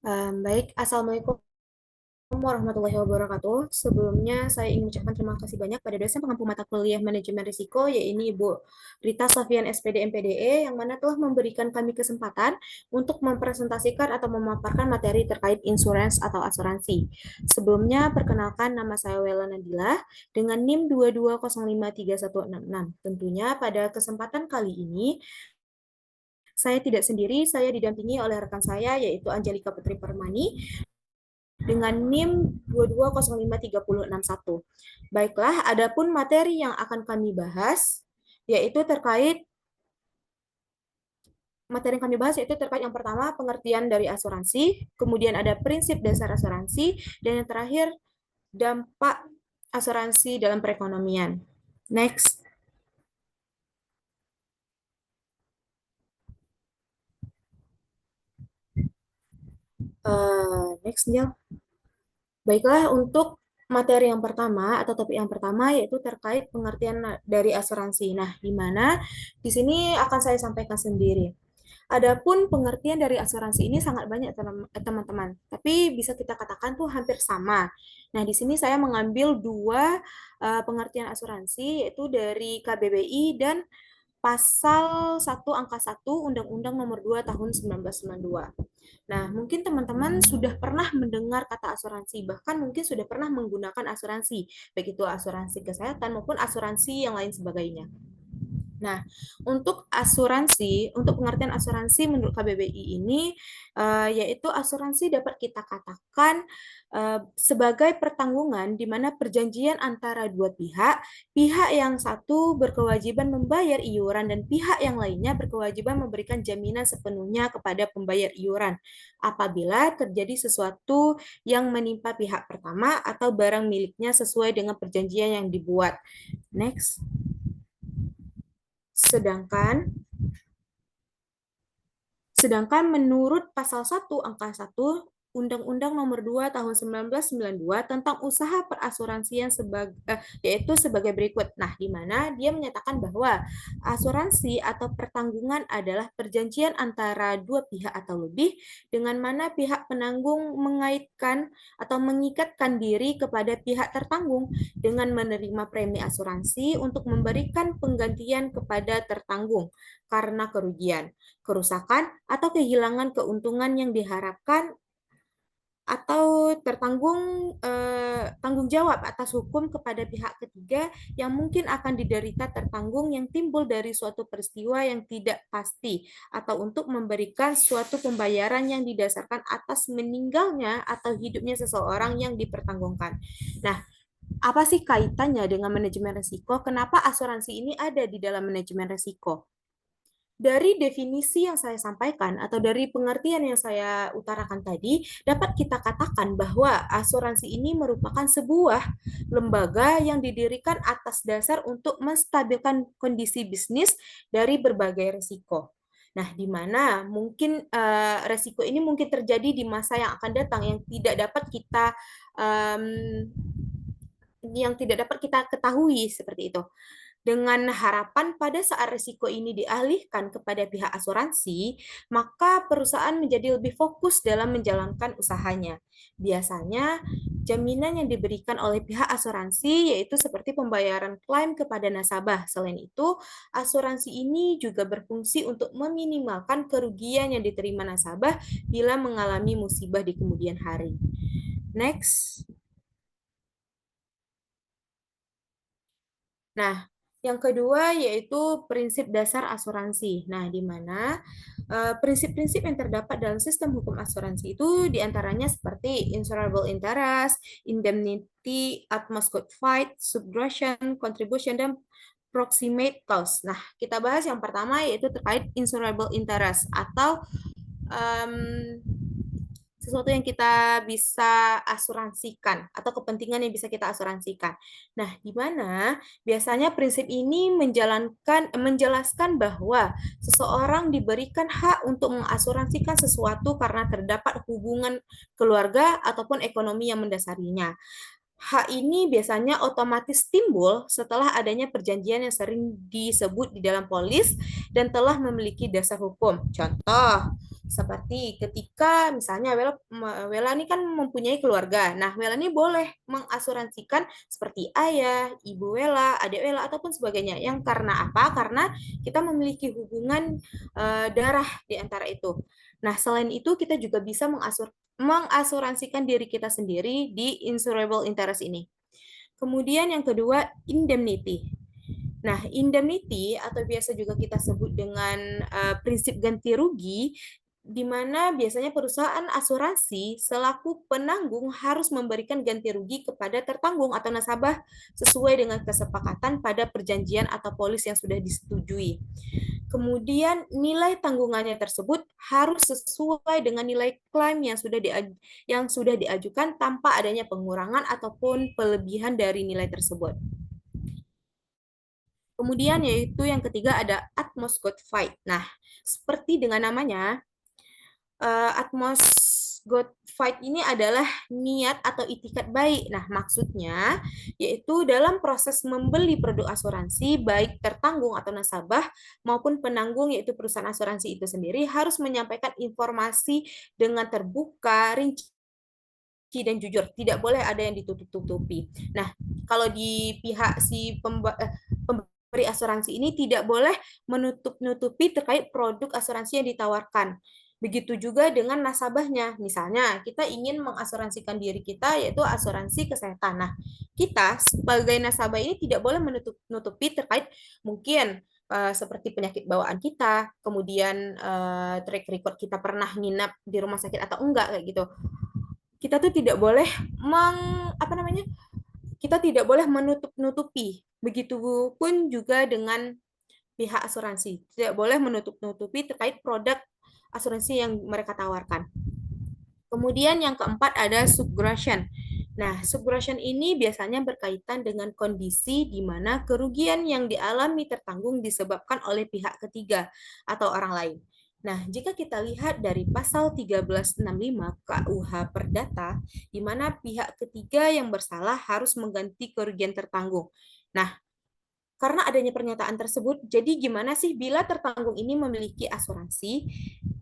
Baik, Assalamualaikum warahmatullahi wabarakatuh. Sebelumnya saya ingin mengucapkan terima kasih banyak pada dosen pengampu mata kuliah manajemen risiko, yaitu Ibu Rita Sofian SPD MPDE, yang mana telah memberikan kami kesempatan untuk mempresentasikan atau memaparkan materi terkait insurance atau asuransi. Sebelumnya, perkenalkan nama saya Wela Nadila dengan NIM 22053166. Tentunya pada kesempatan kali ini, saya tidak sendiri, saya didampingi oleh rekan saya, yaitu Angelika Putri Permani, dengan NIM 22053061. Baiklah, adapun materi yang akan kami bahas yaitu terkait yang pertama pengertian dari asuransi, kemudian ada prinsip dasar asuransi, dan yang terakhir dampak asuransi dalam perekonomian. Next. Next, Njel. Baiklah, untuk materi yang pertama atau topik yang pertama yaitu terkait pengertian dari asuransi. Nah, di mana di sini akan saya sampaikan sendiri. Adapun pengertian dari asuransi ini sangat banyak teman-teman, tapi bisa kita katakan tuh hampir sama. Nah, di sini saya mengambil dua pengertian asuransi yaitu dari KBBI dan Pasal 1 Angka 1 Undang-Undang Nomor 2 Tahun 1992. Nah, mungkin teman-teman sudah pernah mendengar kata asuransi, bahkan mungkin sudah pernah menggunakan asuransi, baik itu asuransi kesehatan maupun asuransi yang lain sebagainya. Nah, untuk pengertian asuransi menurut KBBI ini, yaitu asuransi dapat kita katakan sebagai pertanggungan di mana perjanjian antara dua pihak, pihak yang satu berkewajiban membayar iuran dan pihak yang lainnya berkewajiban memberikan jaminan sepenuhnya kepada pembayar iuran apabila terjadi sesuatu yang menimpa pihak pertama atau barang miliknya sesuai dengan perjanjian yang dibuat. Next. Sedangkan menurut pasal 1 Angka 1 Undang-Undang Nomor 2 Tahun 1992 tentang usaha perasuransian yaitu sebagai berikut. Nah, di mana dia menyatakan bahwa asuransi atau pertanggungan adalah perjanjian antara dua pihak atau lebih dengan mana pihak penanggung mengaitkan atau mengikatkan diri kepada pihak tertanggung dengan menerima premi asuransi untuk memberikan penggantian kepada tertanggung karena kerugian, kerusakan, atau kehilangan keuntungan yang diharapkan atau tanggung jawab atas hukum kepada pihak ketiga yang mungkin akan diderita tertanggung yang timbul dari suatu peristiwa yang tidak pasti atau untuk memberikan suatu pembayaran yang didasarkan atas meninggalnya atau hidupnya seseorang yang dipertanggungkan. Nah, apa sih kaitannya dengan manajemen risiko? Kenapa asuransi ini ada di dalam manajemen risiko? Dari definisi yang saya sampaikan atau dari pengertian yang saya utarakan tadi, dapat kita katakan bahwa asuransi ini merupakan sebuah lembaga yang didirikan atas dasar untuk menstabilkan kondisi bisnis dari berbagai risiko. Nah, di mana mungkin resiko ini mungkin terjadi di masa yang akan datang um, yang tidak dapat kita ketahui seperti itu. Dengan harapan pada saat risiko ini dialihkan kepada pihak asuransi, maka perusahaan menjadi lebih fokus dalam menjalankan usahanya. Biasanya, jaminan yang diberikan oleh pihak asuransi yaitu seperti pembayaran klaim kepada nasabah. Selain itu, asuransi ini juga berfungsi untuk meminimalkan kerugian yang diterima nasabah bila mengalami musibah di kemudian hari. Next. Nah, yang kedua yaitu prinsip dasar asuransi. Nah, di mana prinsip-prinsip yang terdapat dalam sistem hukum asuransi itu diantaranya seperti insurable interest, indemnity, utmost good fight, subtraction, contribution, dan proximate clause. Nah, kita bahas yang pertama yaitu terkait insurable interest atau um, sesuatu yang kita bisa asuransikan atau kepentingan yang bisa kita asuransikan. Nah, di mana biasanya prinsip ini menjelaskan bahwa seseorang diberikan hak untuk mengasuransikan sesuatu karena terdapat hubungan keluarga ataupun ekonomi yang mendasarinya. Hak ini biasanya otomatis timbul setelah adanya perjanjian yang sering disebut di dalam polis dan telah memiliki dasar hukum. Contoh, Seperti ketika misalnya Wela ini kan mempunyai keluarga. Nah, Wela ini boleh mengasuransikan seperti ayah, ibu Wela, adik Wela, ataupun sebagainya. Yang karena apa? Karena kita memiliki hubungan darah di antara itu. Nah, selain itu kita juga bisa mengasuransikan diri kita sendiri di insurable interest ini. Kemudian yang kedua, indemnity. Nah, indemnity atau biasa juga kita sebut dengan prinsip ganti rugi, di mana biasanya perusahaan asuransi selaku penanggung harus memberikan ganti rugi kepada tertanggung atau nasabah sesuai dengan kesepakatan pada perjanjian atau polis yang sudah disetujui. Kemudian nilai tanggungannya tersebut harus sesuai dengan nilai klaim yang sudah diajukan tanpa adanya pengurangan ataupun pelebihan dari nilai tersebut. Kemudian yaitu yang ketiga ada Atmos God Fight. Nah, seperti dengan namanya, Atmos God Fight ini adalah niat atau itikat baik. Nah, maksudnya yaitu dalam proses membeli produk asuransi, baik tertanggung atau nasabah maupun penanggung yaitu perusahaan asuransi itu sendiri harus menyampaikan informasi dengan terbuka, rinci, dan jujur. Tidak boleh ada yang ditutup-tutupi. Nah, kalau di pihak si pemberi asuransi ini tidak boleh menutup-nutupi terkait produk asuransi yang ditawarkan. Begitu juga dengan nasabahnya. Misalnya, kita ingin mengasuransikan diri kita, yaitu asuransi kesehatan. Nah, kita sebagai nasabah ini tidak boleh menutupi terkait mungkin seperti penyakit bawaan kita, kemudian track record kita pernah nginap di rumah sakit atau enggak, kayak gitu. Kita tuh tidak boleh kita tidak boleh menutup-nutupi. Begitupun juga dengan pihak asuransi. Tidak boleh menutup-nutupi terkait produk asuransi yang mereka tawarkan. Kemudian yang keempat ada subgression. Nah, subgression ini biasanya berkaitan dengan kondisi di mana kerugian yang dialami tertanggung disebabkan oleh pihak ketiga atau orang lain. Nah, jika kita lihat dari pasal 1365 KUH Perdata, di mana pihak ketiga yang bersalah harus mengganti kerugian tertanggung. Nah, karena adanya pernyataan tersebut, jadi gimana sih bila tertanggung ini memiliki asuransi?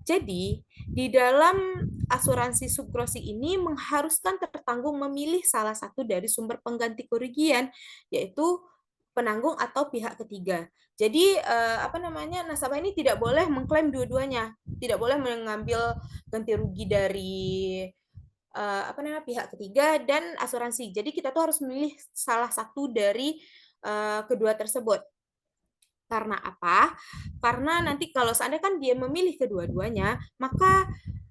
Jadi, di dalam asuransi subgrosi ini mengharuskan tertanggung memilih salah satu dari sumber pengganti kerugian, yaitu penanggung atau pihak ketiga. Jadi, nasabah ini tidak boleh mengklaim dua-duanya, tidak boleh mengambil ganti rugi dari pihak ketiga dan asuransi. Jadi kita tuh harus memilih salah satu dari kedua tersebut. Karena apa? Karena nanti kalau seandainya kan dia memilih kedua-duanya, maka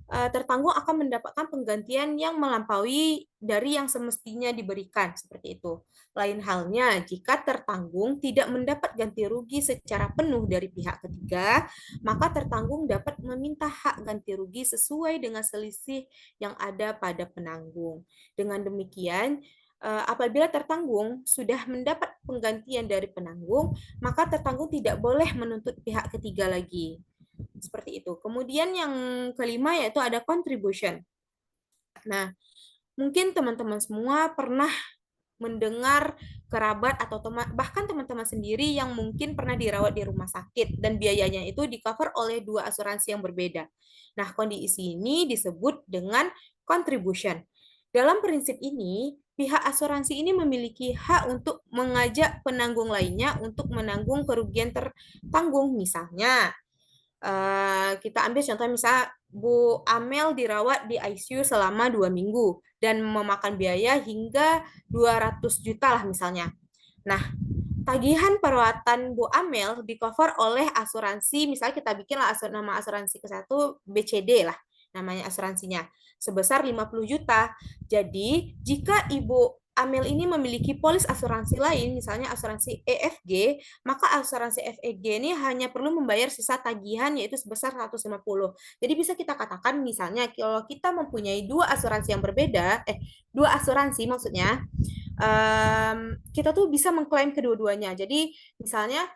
tertanggung akan mendapatkan penggantian yang melampaui dari yang semestinya diberikan, seperti itu. Lain halnya, jika tertanggung tidak mendapat ganti rugi secara penuh dari pihak ketiga, maka tertanggung dapat meminta hak ganti rugi sesuai dengan selisih yang ada pada penanggung. Dengan demikian, apabila tertanggung sudah mendapat penggantian dari penanggung, maka tertanggung tidak boleh menuntut pihak ketiga lagi. Seperti itu. Kemudian yang kelima yaitu ada contribution. Nah, mungkin teman-teman semua pernah mendengar kerabat atau bahkan teman-teman sendiri yang mungkin pernah dirawat di rumah sakit dan biayanya itu di-cover oleh dua asuransi yang berbeda. Nah, kondisi ini disebut dengan contribution. Dalam prinsip ini, pihak asuransi ini memiliki hak untuk mengajak penanggung lainnya untuk menanggung kerugian tertanggung. Misalnya, kita ambil contoh misalnya Bu Amel dirawat di ICU selama 2 minggu dan memakan biaya hingga 200 juta lah misalnya. Nah, tagihan perawatan Bu Amel di-cover oleh asuransi, misalnya kita bikinlah nama asuransi kesehatan BCD lah, namanya asuransinya, sebesar 50 juta. Jadi, jika Ibu Amel ini memiliki polis asuransi lain, misalnya asuransi EFG, maka asuransi EFG ini hanya perlu membayar sisa tagihan yaitu sebesar 150. Jadi bisa kita katakan misalnya kalau kita mempunyai dua asuransi yang berbeda, dua asuransi maksudnya, kita tuh bisa mengklaim kedua-duanya. Jadi misalnya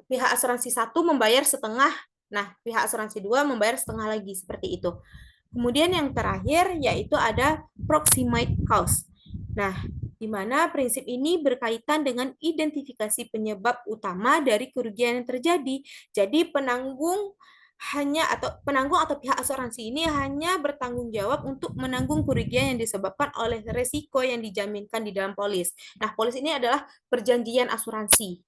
pihak asuransi satu membayar setengah, nah pihak asuransi dua membayar setengah lagi, seperti itu. Kemudian yang terakhir yaitu ada proximate cause. Nah, di mana prinsip ini berkaitan dengan identifikasi penyebab utama dari kerugian yang terjadi. Jadi penanggung hanya atau penanggung atau pihak asuransi ini hanya bertanggung jawab untuk menanggung kerugian yang disebabkan oleh resiko yang dijaminkan di dalam polis. Nah, polis ini adalah perjanjian asuransi.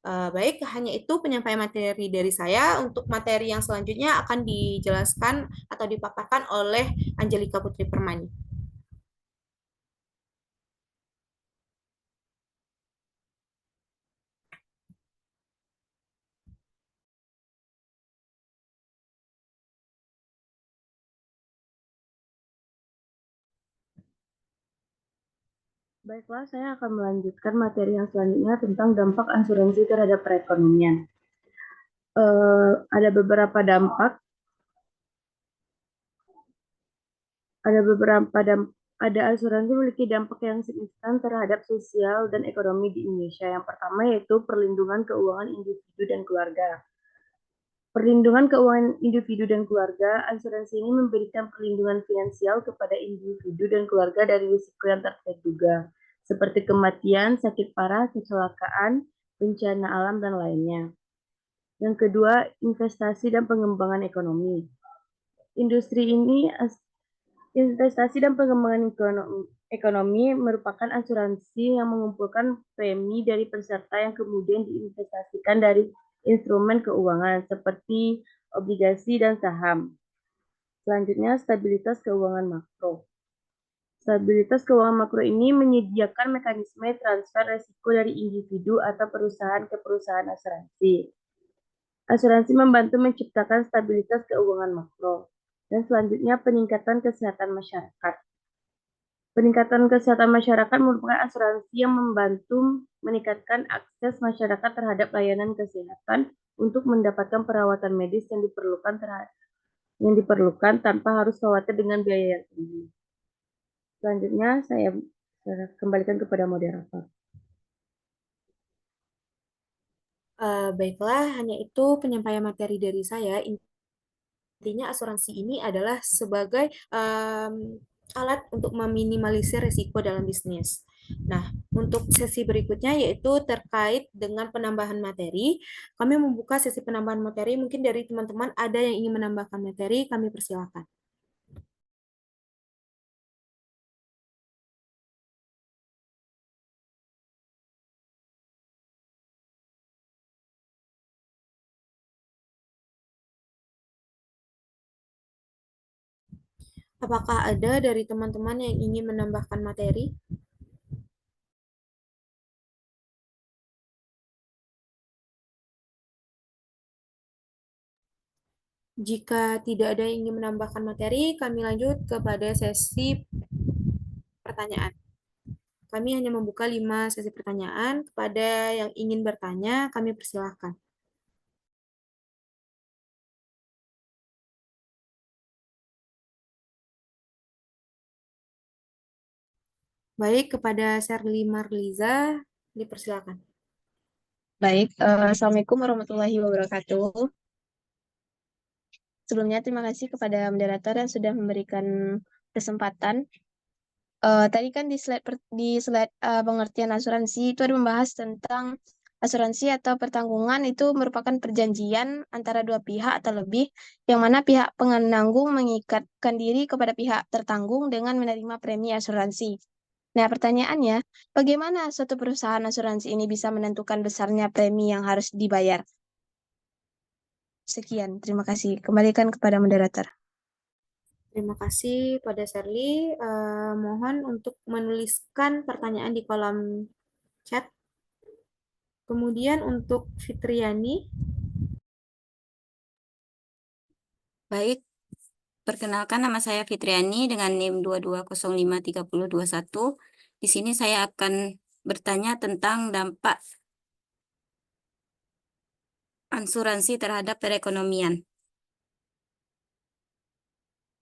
Baik, hanya itu penyampaian materi dari saya. Untuk materi yang selanjutnya akan dijelaskan atau dipaparkan oleh Angelika Putri Permani. Baiklah, saya akan melanjutkan materi yang selanjutnya tentang dampak asuransi terhadap perekonomian. Ada beberapa dampak, ada beberapa dampak, ada asuransi memiliki dampak yang signifikan terhadap sosial dan ekonomi di Indonesia. Yang pertama yaitu perlindungan keuangan individu dan keluarga. Perlindungan keuangan individu dan keluarga, asuransi ini memberikan perlindungan finansial kepada individu dan keluarga dari risiko yang tak terduga, seperti kematian, sakit parah, kecelakaan, bencana alam, dan lainnya. Yang kedua, investasi dan pengembangan ekonomi. Industri ini, investasi dan pengembangan ekonomi merupakan asuransi yang mengumpulkan premi dari peserta yang kemudian diinvestasikan dari instrumen keuangan seperti obligasi dan saham. Selanjutnya, stabilitas keuangan makro. Stabilitas keuangan makro ini menyediakan mekanisme transfer resiko dari individu atau perusahaan ke perusahaan asuransi. Asuransi membantu menciptakan stabilitas keuangan makro. Dan selanjutnya, peningkatan kesehatan masyarakat. Peningkatan kesehatan masyarakat merupakan asuransi yang membantu meningkatkan akses masyarakat terhadap layanan kesehatan untuk mendapatkan perawatan medis yang diperlukan tanpa harus khawatir dengan biaya yang tinggi. Selanjutnya, saya kembalikan kepada moderator. Baiklah, hanya itu penyampaian materi dari saya. Intinya asuransi ini adalah sebagai alat untuk meminimalisir risiko dalam bisnis. Nah, untuk sesi berikutnya yaitu terkait dengan penambahan materi. Kami membuka sesi penambahan materi. Mungkin dari teman-teman ada yang ingin menambahkan materi, kami persilakan. Apakah ada dari teman-teman yang ingin menambahkan materi? Jika tidak ada yang ingin menambahkan materi, kami lanjut kepada sesi pertanyaan. Kami hanya membuka 5 sesi pertanyaan. Kepada yang ingin bertanya, kami persilahkan. Baik, kepada Sherly Marliza, dipersilakan. Baik, Assalamualaikum warahmatullahi wabarakatuh. Sebelumnya terima kasih kepada moderator yang sudah memberikan kesempatan. Tadi kan di slide pengertian asuransi itu ada membahas tentang asuransi atau pertanggungan itu merupakan perjanjian antara dua pihak atau lebih, yang mana pihak penanggung mengikatkan diri kepada pihak tertanggung dengan menerima premi asuransi. Nah, pertanyaannya, bagaimana suatu perusahaan asuransi ini bisa menentukan besarnya premi yang harus dibayar? Sekian, terima kasih. Kembalikan kepada moderator. Terima kasih pada Sherly. Mohon untuk menuliskan pertanyaan di kolom chat. Kemudian untuk Fitriani. Baik, perkenalkan nama saya Fitriani dengan NIM 22053021. Di sini saya akan bertanya tentang dampak asuransi terhadap perekonomian.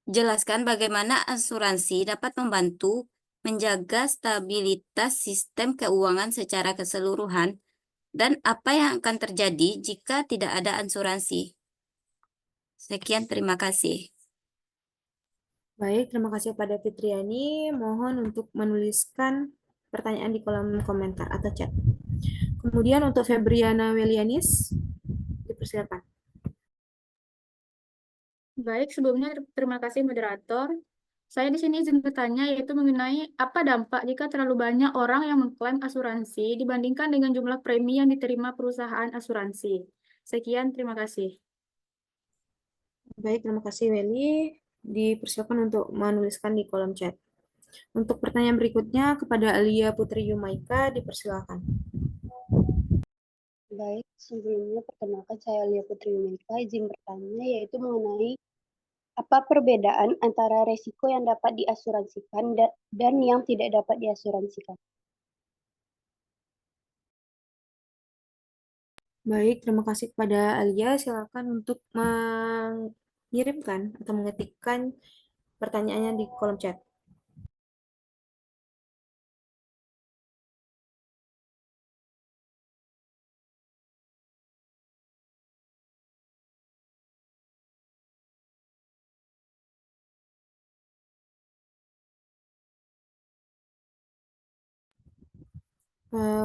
Jelaskan bagaimana asuransi dapat membantu menjaga stabilitas sistem keuangan secara keseluruhan dan apa yang akan terjadi jika tidak ada asuransi. Sekian, terima kasih. Baik, terima kasih pada Fitriani. Mohon untuk menuliskan pertanyaan di kolom komentar atau chat. Kemudian untuk Febriana Welianis, dipersilakan. Baik, sebelumnya terima kasih moderator. Saya di sini izin bertanya yaitu mengenai apa dampak jika terlalu banyak orang yang mengklaim asuransi dibandingkan dengan jumlah premi yang diterima perusahaan asuransi. Sekian, terima kasih. Baik, terima kasih Welly. Dipersilakan untuk menuliskan di kolom chat. Untuk pertanyaan berikutnya kepada Alia Putri Yumaika, dipersilakan. Baik, sebelumnya perkenalkan saya Lia Putri Yumika, izin bertanya yaitu mengenai apa perbedaan antara resiko yang dapat diasuransikan dan yang tidak dapat diasuransikan. Baik, terima kasih kepada Alia. Silakan untuk mengirimkan atau mengetikkan pertanyaannya di kolom chat.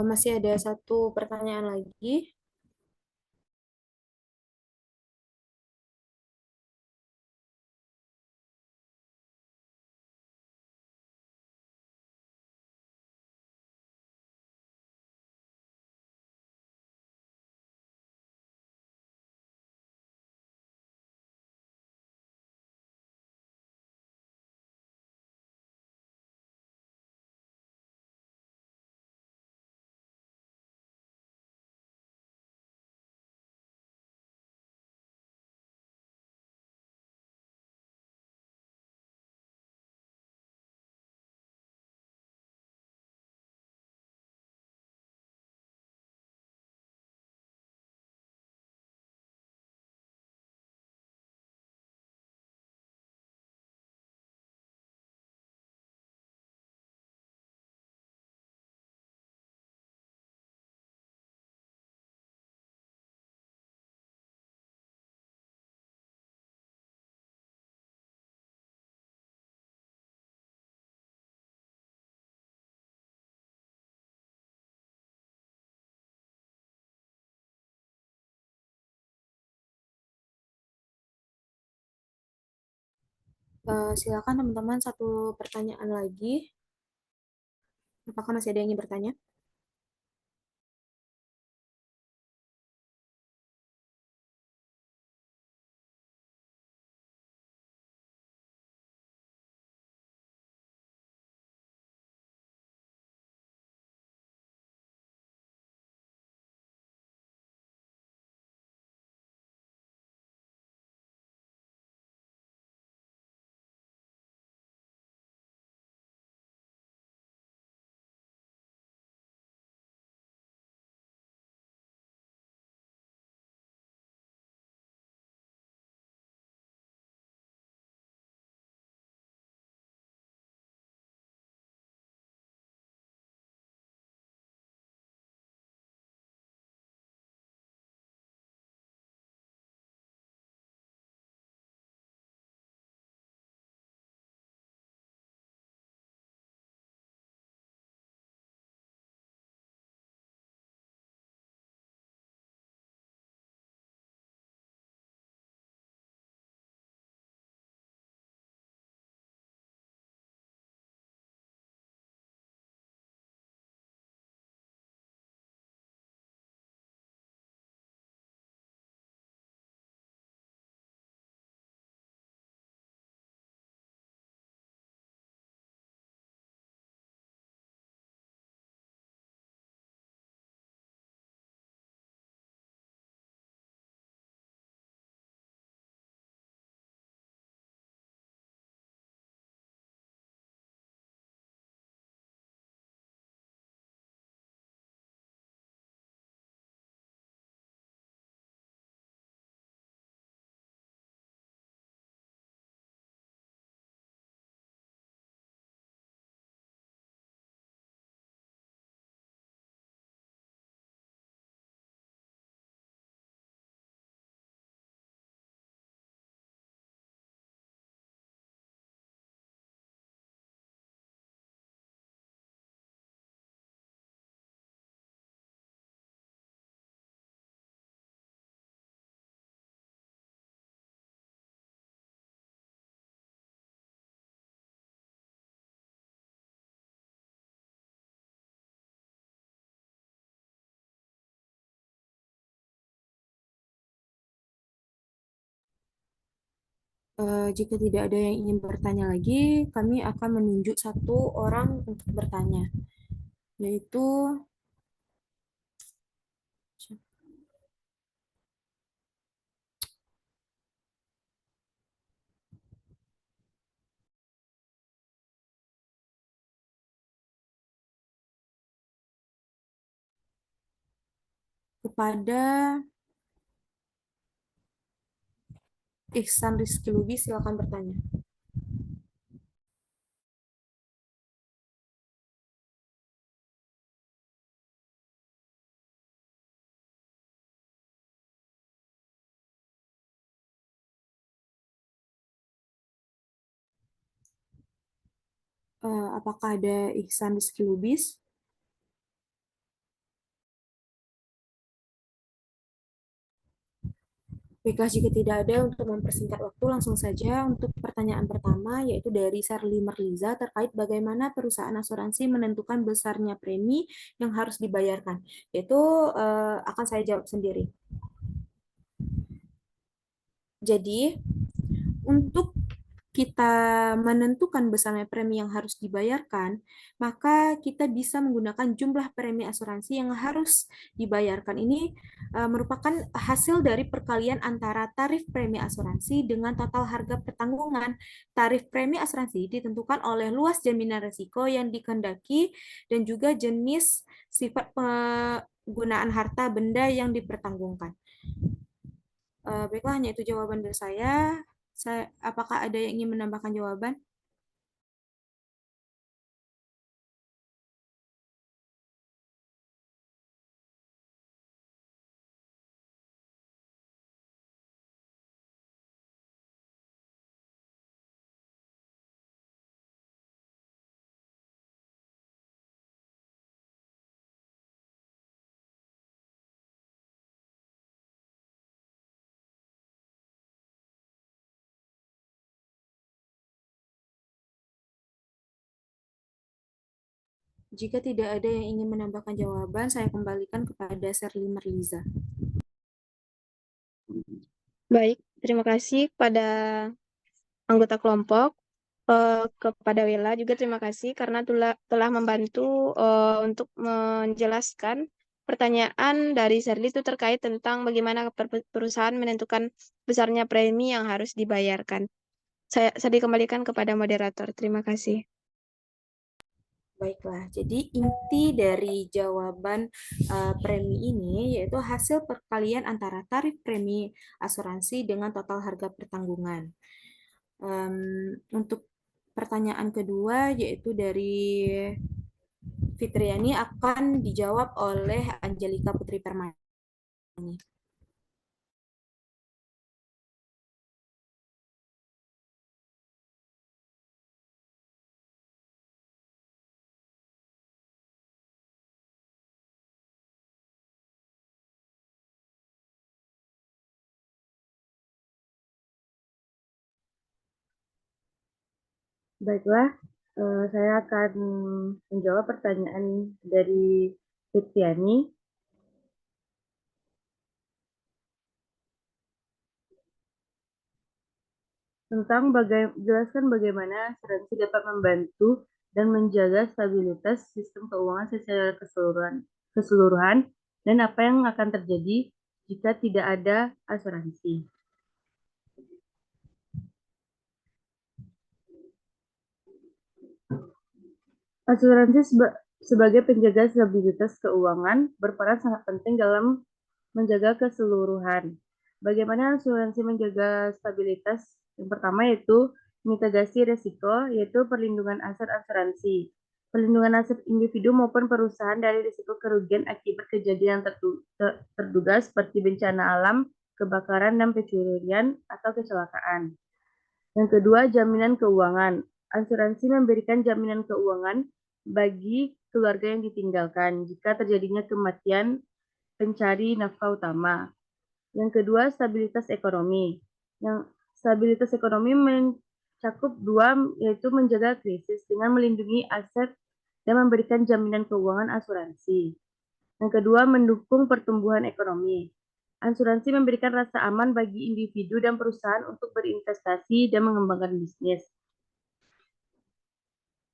Masih ada satu pertanyaan lagi. Silakan teman-teman, satu pertanyaan lagi. Apakah masih ada yang ingin bertanya? Jika tidak ada yang ingin bertanya lagi, kami akan menunjuk satu orang untuk bertanya, yaitu kepada Ihsan Rizky Lubis, silakan bertanya. Apakah ada Ihsan Rizky Lubis? Baiklah, jika tidak ada, untuk mempersingkat waktu, langsung saja untuk pertanyaan pertama, yaitu dari Sherly Merliza terkait bagaimana perusahaan asuransi menentukan besarnya premi yang harus dibayarkan. Yaitu akan saya jawab sendiri. Jadi, untuk kita menentukan besarnya premi yang harus dibayarkan, maka kita bisa menggunakan jumlah premi asuransi yang harus dibayarkan. Ini merupakan hasil dari perkalian antara tarif premi asuransi dengan total harga pertanggungan. Tarif premi asuransi ditentukan oleh luas jaminan risiko yang dikehendaki dan juga jenis sifat penggunaan harta benda yang dipertanggungkan. Baiklah, hanya itu jawaban dari saya. Apakah ada yang ingin menambahkan jawaban? Jika tidak ada yang ingin menambahkan jawaban, saya kembalikan kepada Sherly Merliza. Baik, terima kasih kepada anggota kelompok. Kepada Wela juga terima kasih karena telah membantu untuk menjelaskan pertanyaan dari Sherly itu terkait tentang bagaimana perusahaan menentukan besarnya premi yang harus dibayarkan. Saya dikembalikan kepada moderator. Terima kasih. Baiklah, jadi inti dari jawaban premi ini yaitu hasil perkalian antara tarif premi asuransi dengan total harga pertanggungan. Untuk pertanyaan kedua yaitu dari Fitriani akan dijawab oleh Angelika Putri Permani. Baiklah, saya akan menjawab pertanyaan dari Fitriani. Tentang jelaskan bagaimana asuransi dapat membantu dan menjaga stabilitas sistem keuangan secara keseluruhan dan apa yang akan terjadi jika tidak ada asuransi. Asuransi sebagai penjaga stabilitas keuangan berperan sangat penting dalam menjaga keseluruhan. Bagaimana asuransi menjaga stabilitas? Yang pertama yaitu mitigasi risiko, yaitu perlindungan aset asuransi. Perlindungan aset individu maupun perusahaan dari risiko kerugian akibat kejadian terduga seperti bencana alam, kebakaran, dan pencurian atau kecelakaan. Yang kedua, jaminan keuangan. Asuransi memberikan jaminan keuangan bagi keluarga yang ditinggalkan jika terjadinya kematian pencari nafkah utama. Yang kedua, stabilitas ekonomi. Yang stabilitas ekonomi mencakup dua, yaitu menjaga krisis dengan melindungi aset dan memberikan jaminan keuangan asuransi. Yang kedua, mendukung pertumbuhan ekonomi. Asuransi memberikan rasa aman bagi individu dan perusahaan untuk berinvestasi dan mengembangkan bisnis.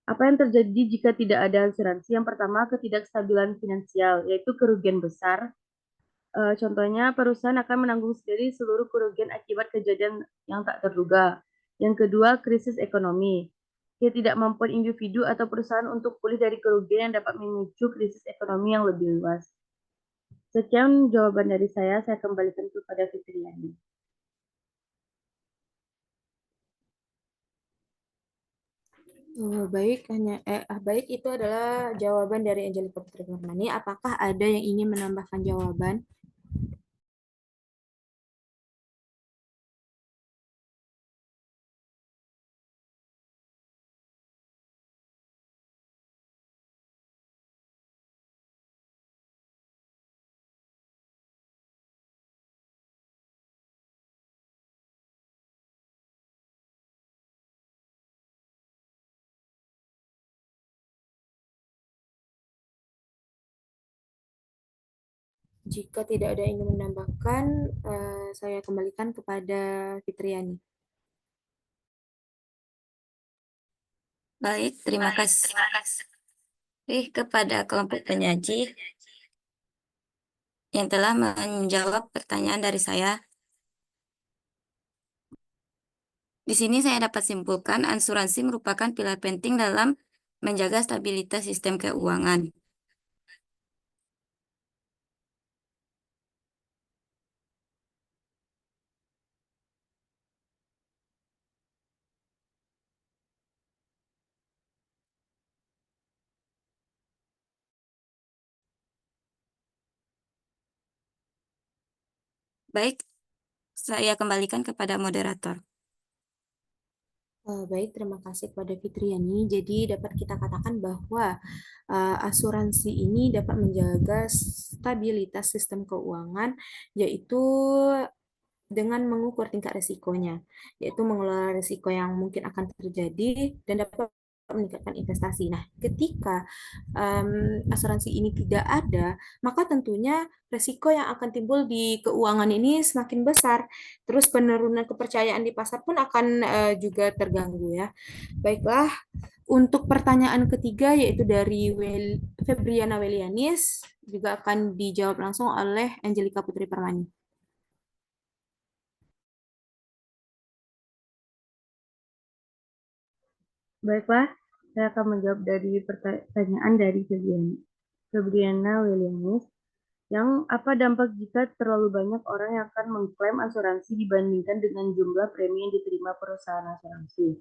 Apa yang terjadi jika tidak ada asuransi? Yang pertama, ketidakstabilan finansial, yaitu kerugian besar. Contohnya, perusahaan akan menanggung sendiri seluruh kerugian akibat kejadian yang tak terduga. Yang kedua, krisis ekonomi. Ketidakmampuan individu atau perusahaan untuk pulih dari kerugian yang dapat memicu krisis ekonomi yang lebih luas. Sekian jawaban dari saya kembalikan kepada Fitriani. Baik, itu adalah jawaban dari Angelica Putri Permani. Apakah ada yang ingin menambahkan jawaban? Jika tidak ada yang ingin menambahkan, saya kembalikan kepada Fitriani. Baik, terima kasih kepada kelompok penyaji yang telah menjawab pertanyaan dari saya. Di sini saya dapat simpulkan asuransi merupakan pilar penting dalam menjaga stabilitas sistem keuangan. Baik, saya kembalikan kepada moderator. Baik, terima kasih kepada Fitriani. Jadi dapat kita katakan bahwa asuransi ini dapat menjaga stabilitas sistem keuangan, yaitu dengan mengukur tingkat risikonya, yaitu mengelola risiko yang mungkin akan terjadi dan dapat meningkatkan investasi. Nah, ketika asuransi ini tidak ada, maka tentunya risiko yang akan timbul di keuangan ini semakin besar. Terus penurunan kepercayaan di pasar pun akan juga terganggu ya. Baiklah, untuk pertanyaan ketiga yaitu dari Febriana Welianis juga akan dijawab langsung oleh Angelica Putri Permani. Baiklah, saya akan menjawab dari pertanyaan dari Febriana Williams. Yang apa dampak jika terlalu banyak orang yang akan mengklaim asuransi dibandingkan dengan jumlah premi yang diterima perusahaan asuransi?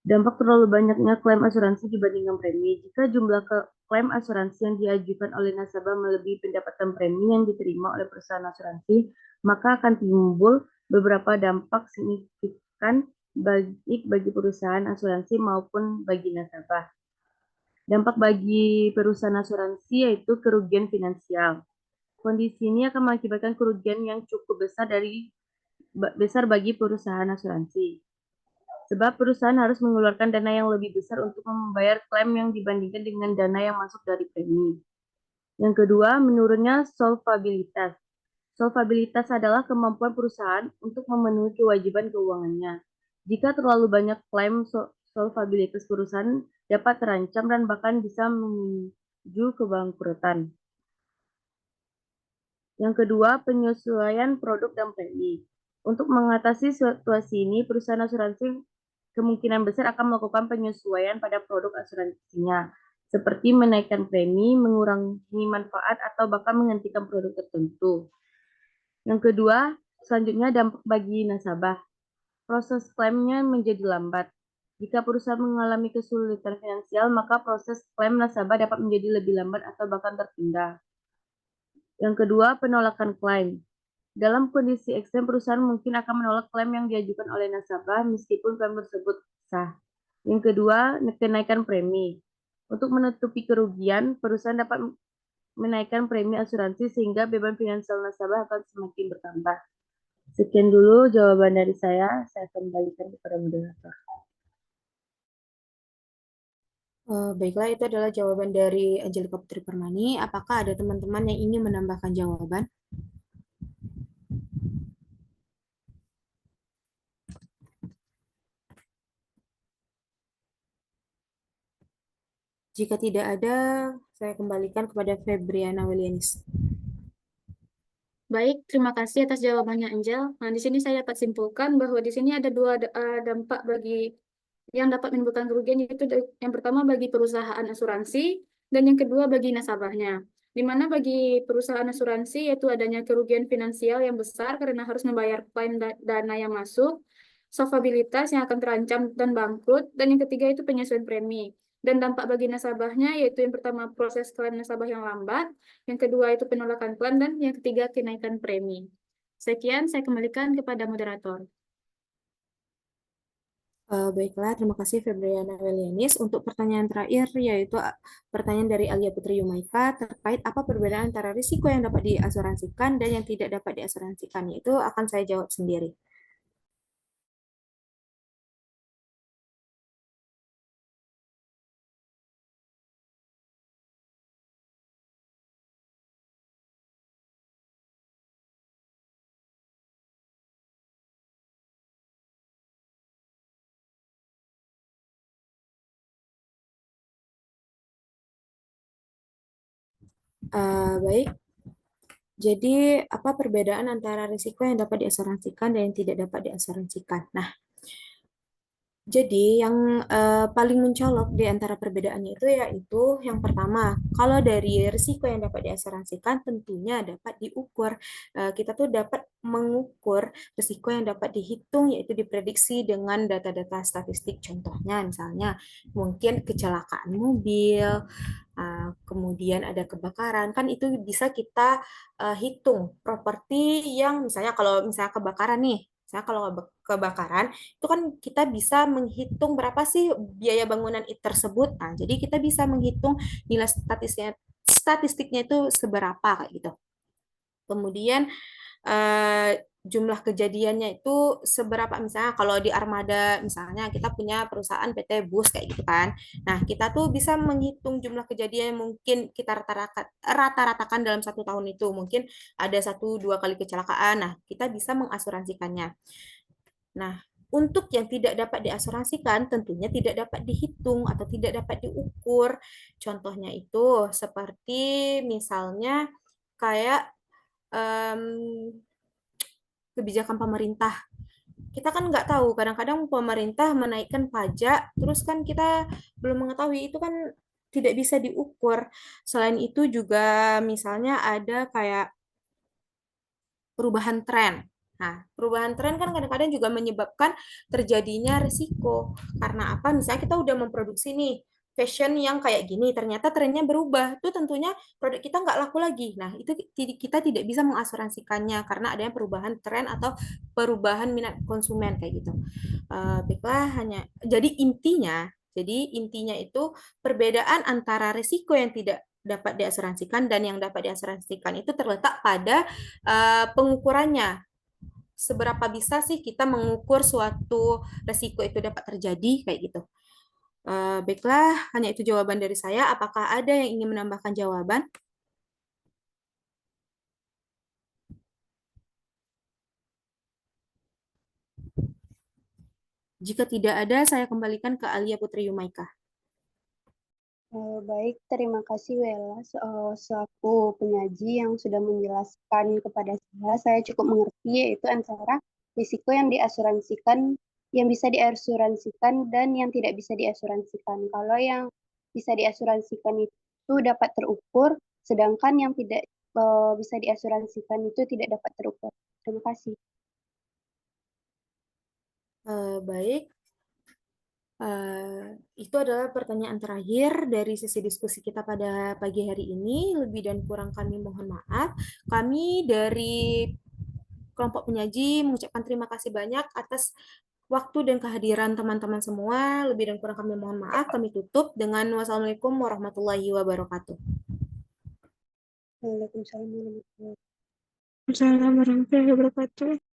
Dampak terlalu banyaknya klaim asuransi dibandingkan premi. Jika jumlah klaim asuransi yang diajukan oleh nasabah melebihi pendapatan premi yang diterima oleh perusahaan asuransi, maka akan timbul beberapa dampak signifikan baik bagi perusahaan asuransi maupun bagi nasabah. Dampak bagi perusahaan asuransi yaitu kerugian finansial. Kondisi ini akan mengakibatkan kerugian yang cukup besar bagi perusahaan asuransi. Sebab perusahaan harus mengeluarkan dana yang lebih besar untuk membayar klaim yang dibandingkan dengan dana yang masuk dari premi. Yang kedua, menurunnya solvabilitas. Solvabilitas adalah kemampuan perusahaan untuk memenuhi kewajiban keuangannya. Jika terlalu banyak klaim, solvabilitas perusahaan dapat terancam dan bahkan bisa menuju kebangkrutan. Yang kedua, penyesuaian produk dan premi. Untuk mengatasi situasi ini, perusahaan asuransi kemungkinan besar akan melakukan penyesuaian pada produk asuransinya, seperti menaikkan premi, mengurangi manfaat, atau bahkan menghentikan produk tertentu. Yang kedua, selanjutnya dampak bagi nasabah. Proses klaimnya menjadi lambat. Jika perusahaan mengalami kesulitan finansial, maka proses klaim nasabah dapat menjadi lebih lambat atau bahkan tertunda. Yang kedua, penolakan klaim. Dalam kondisi ekstrem, perusahaan mungkin akan menolak klaim yang diajukan oleh nasabah meskipun klaim tersebut sah. Yang kedua, kenaikan premi. Untuk menutupi kerugian, perusahaan dapat menaikkan premi asuransi sehingga beban finansial nasabah akan semakin bertambah. Sekian dulu jawaban dari saya kembalikan kepada moderator. Baiklah, itu adalah jawaban dari Angelica Putri Permani. Apakah ada teman-teman yang ingin menambahkan jawaban? Jika tidak ada, saya kembalikan kepada Febriana Welianis. Baik, terima kasih atas jawabannya Angel. Nah, di sini saya dapat simpulkan bahwa di sini ada dua dampak bagi yang dapat menimbulkan kerugian, yaitu yang pertama bagi perusahaan asuransi dan yang kedua bagi nasabahnya. Di mana bagi perusahaan asuransi yaitu adanya kerugian finansial yang besar karena harus membayar klaim dana yang masuk, solvabilitas yang akan terancam dan bangkrut, dan yang ketiga itu penyesuaian premi. Dan dampak bagi nasabahnya yaitu yang pertama proses klaim nasabah yang lambat, yang kedua itu penolakan klaim, dan yang ketiga kenaikan premi. Sekian, saya kembalikan kepada moderator. Baiklah, terima kasih Febriana Welianis. Untuk pertanyaan terakhir, yaitu pertanyaan dari Alia Putri Yumaika terkait apa perbedaan antara risiko yang dapat diasuransikan dan yang tidak dapat diasuransikan. Itu akan saya jawab sendiri. Baik, jadi apa perbedaan antara risiko yang dapat diasuransikan dan yang tidak dapat diasuransikan? Nah, jadi yang paling mencolok di antara perbedaannya itu yaitu yang pertama, kalau dari risiko yang dapat diasuransikan tentunya dapat diukur. Kita tuh dapat mengukur risiko yang dapat dihitung yaitu diprediksi dengan data-data statistik. Contohnya misalnya mungkin kecelakaan mobil, kemudian ada kebakaran, kan itu bisa kita hitung properti yang misalnya kalau misalnya kebakaran nih, misalnya kalau kebakaran itu kan kita bisa menghitung berapa sih biaya bangunan tersebut. Nah, jadi kita bisa menghitung nilai statistiknya itu seberapa kayak gitu. Kemudian jumlah kejadiannya itu seberapa, misalnya kalau di Armada misalnya kita punya perusahaan PT Bus kayak gitu kan. Nah, kita tuh bisa menghitung jumlah kejadian yang mungkin kita rata-ratakan dalam 1 tahun itu. Mungkin ada 1-2 kali kecelakaan. Nah, kita bisa mengasuransikannya. Nah, untuk yang tidak dapat diasuransikan tentunya tidak dapat dihitung atau tidak dapat diukur. Contohnya itu seperti misalnya kayak kebijakan pemerintah. Kita kan nggak tahu, kadang-kadang pemerintah menaikkan pajak, terus kan kita belum mengetahui, itu kan tidak bisa diukur. Selain itu juga misalnya ada kayak perubahan tren. Nah, perubahan tren kan kadang-kadang juga menyebabkan terjadinya risiko. Karena apa? Misalnya kita udah memproduksi nih fashion yang kayak gini, ternyata trennya berubah. Itu tentunya produk kita nggak laku lagi. Nah, itu kita tidak bisa mengasuransikannya karena adanya perubahan tren atau perubahan minat konsumen kayak gitu. Baiklah, jadi intinya itu perbedaan antara risiko yang tidak dapat diasuransikan dan yang dapat diasuransikan itu terletak pada pengukurannya. Seberapa bisa sih kita mengukur suatu risiko itu dapat terjadi kayak gitu. Baiklah, hanya itu jawaban dari saya. Apakah ada yang ingin menambahkan jawaban? Jika tidak ada, saya kembalikan ke Alia Putri Yumaika. Baik, terima kasih Wela selaku penyaji yang sudah menjelaskan kepada saya. Saya cukup mengerti yaitu antara risiko yang diasuransikan, yang bisa diasuransikan dan yang tidak bisa diasuransikan. Kalau yang bisa diasuransikan itu dapat terukur, sedangkan yang tidak bisa diasuransikan itu tidak dapat terukur. Terima kasih. Baik. Itu adalah pertanyaan terakhir dari sesi diskusi kita pada pagi hari ini. Lebih dan kurang kami mohon maaf. Kami dari kelompok penyaji mengucapkan terima kasih banyak atas waktu dan kehadiran teman-teman semua. Lebih dan kurang kami mohon maaf. Kami tutup dengan wassalamualaikum warahmatullahi wabarakatuh. Waalaikumsalam warahmatullahi wabarakatuh. Assalamualaikum warahmatullahi wabarakatuh.